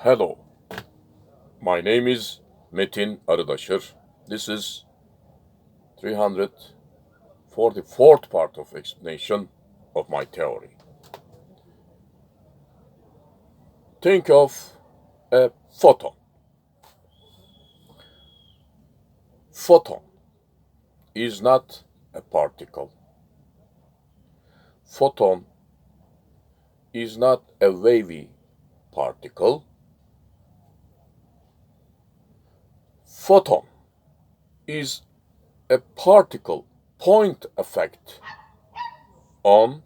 Hello, my name is METİN Arıdaşır. This is 344th part of explanation of my theory. Think of a photon. Photon is not a particle. Photon is not a wavy particle. Photon is a particle point effect on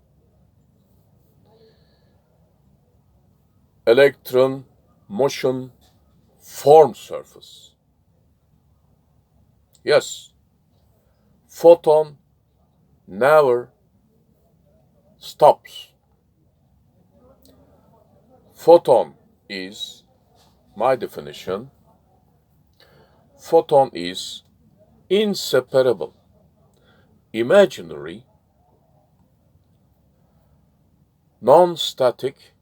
electron motion form surface. Yes, photon never stops. Photon is, my definition, photon is inseparable, imaginary, non-static,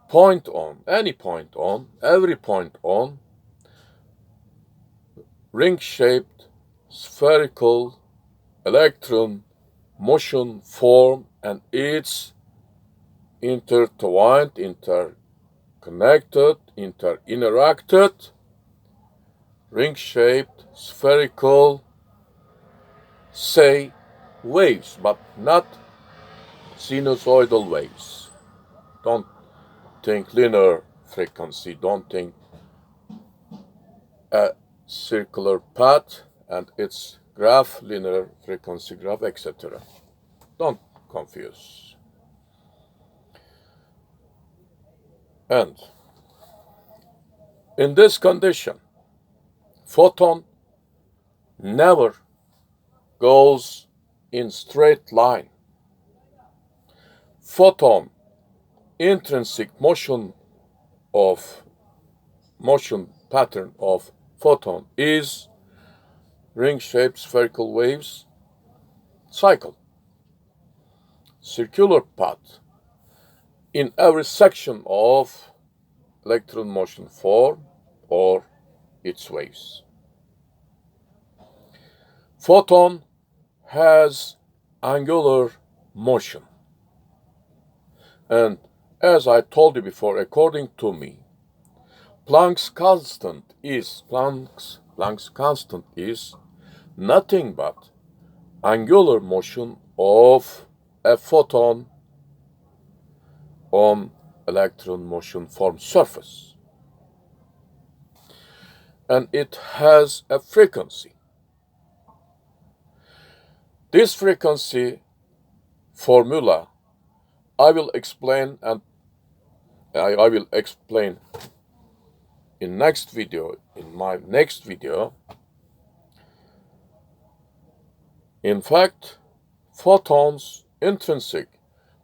point on, any point on, every point on, ring-shaped, spherical, electron motion form and its intertwined, interconnected, interacted, ring-shaped, spherical, say waves, but not sinusoidal waves. Don't think linear frequency, don't think a circular path and its graph, linear frequency graph, etc. Don't confuse. And in this condition, photon never goes in straight line. Photon intrinsic motion pattern of photon is ring-shaped spherical waves cycle, circular path in every section of electron motion form or its waves. Photon has angular motion. And as I told you before, according to me, Planck's constant is nothing but angular motion of a photon on electron motion form surface. And it has a frequency. This frequency formula I will explain in my next video. In fact, photons' intrinsic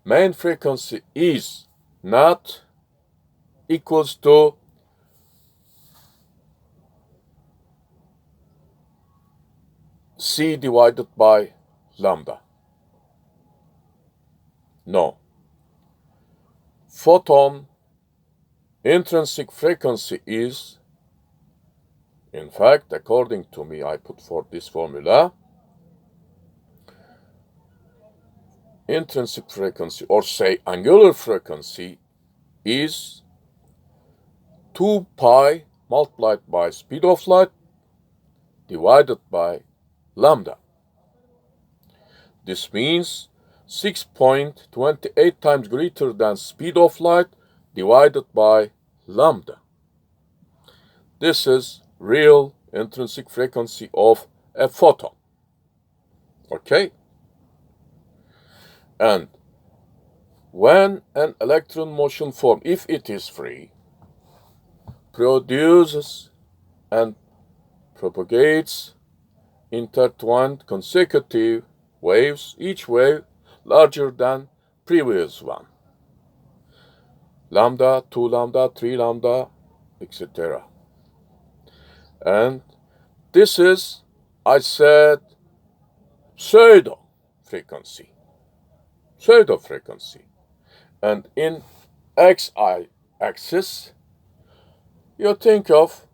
main frequency is not equals to C divided by lambda. No. Photon intrinsic frequency is, in fact, according to me, I put forth this formula, intrinsic frequency, or say angular frequency, is 2 pi multiplied by speed of light divided by lambda. This means 6.28 times greater than speed of light divided by lambda. This is real intrinsic frequency of a photon. Okay? And when an electron motion form, if it is free, produces and propagates intertwined consecutive waves, each wave larger than previous one, lambda, 2 lambda, 3 lambda, etc. And this is, I said, pseudo frequency. And in x-axis, you think of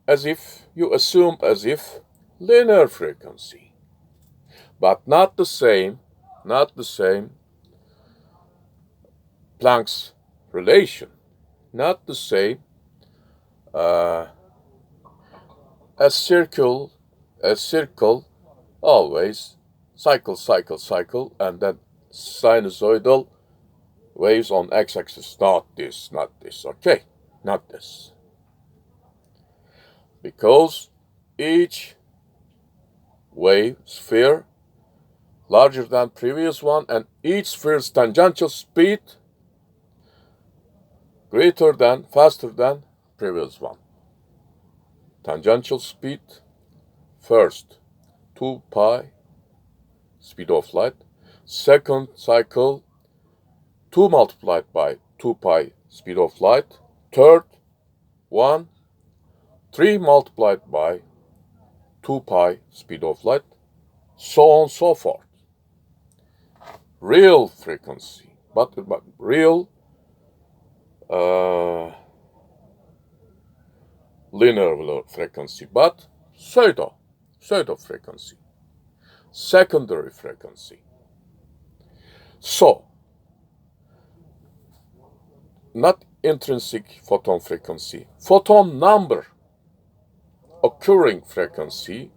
as if, you assume as if linear frequency, but not the same Planck's relation, not the same a circle always cycle, and then sinusoidal waves on x-axis. Not this, okay? Not this. Because each wave sphere larger than previous one, and each sphere's tangential speed faster than previous one. Tangential speed, first 2 pi, speed of light. Second cycle, 2 multiplied by 2 pi, speed of light. Third one, 3 multiplied by 2 pi, speed of light. So on and so forth. Real frequency, but real linear frequency, but pseudo frequency, secondary frequency. So, not intrinsic photon frequency, photon number occurring frequency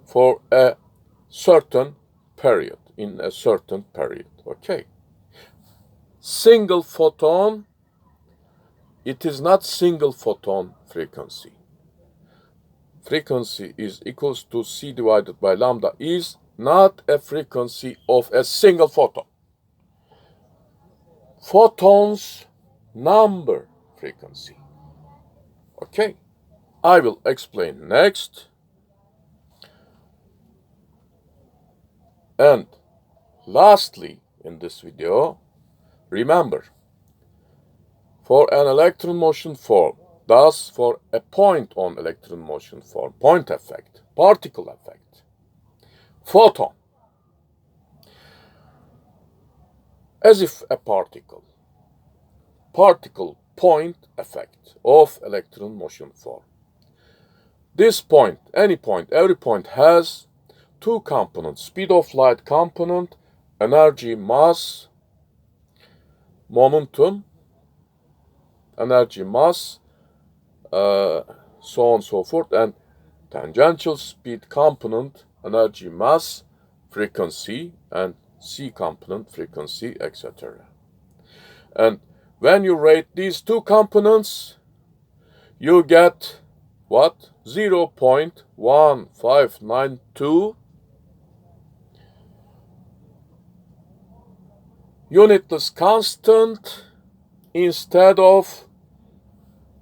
for a certain period, in a certain period, okay? Single photon, it is not single photon frequency. Frequency is equals to c divided by lambda is not a frequency of a single photon. Photons number frequency. Okay, I will explain next. And lastly, in this video, remember, for an electron motion form, thus for a point on electron motion form, point effect, particle effect, photon, as if a particle point effect of electron motion form. This point, any point, every point has two components, speed of light component, energy, mass, momentum, energy, mass, so on and so forth, and tangential speed component, energy, mass, frequency, and C component, frequency, etc. And when you rate these two components, you get what? 0.1592 unitless constant instead of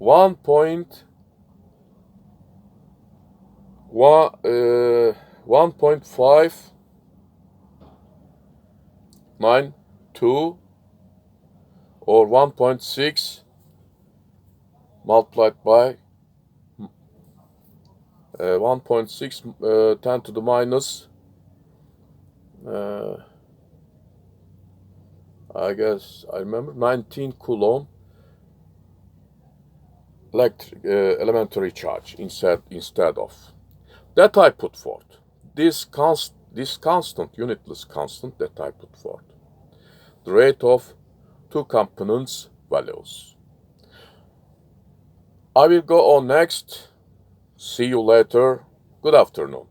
1.592 or 1.6 multiplied by 1.6 10 to the minus I guess I remember 19 coulomb elementary charge instead of that I put forth. This constant, unitless constant that I put forth. The rate of two components values. I will go on next. See you later. Good afternoon.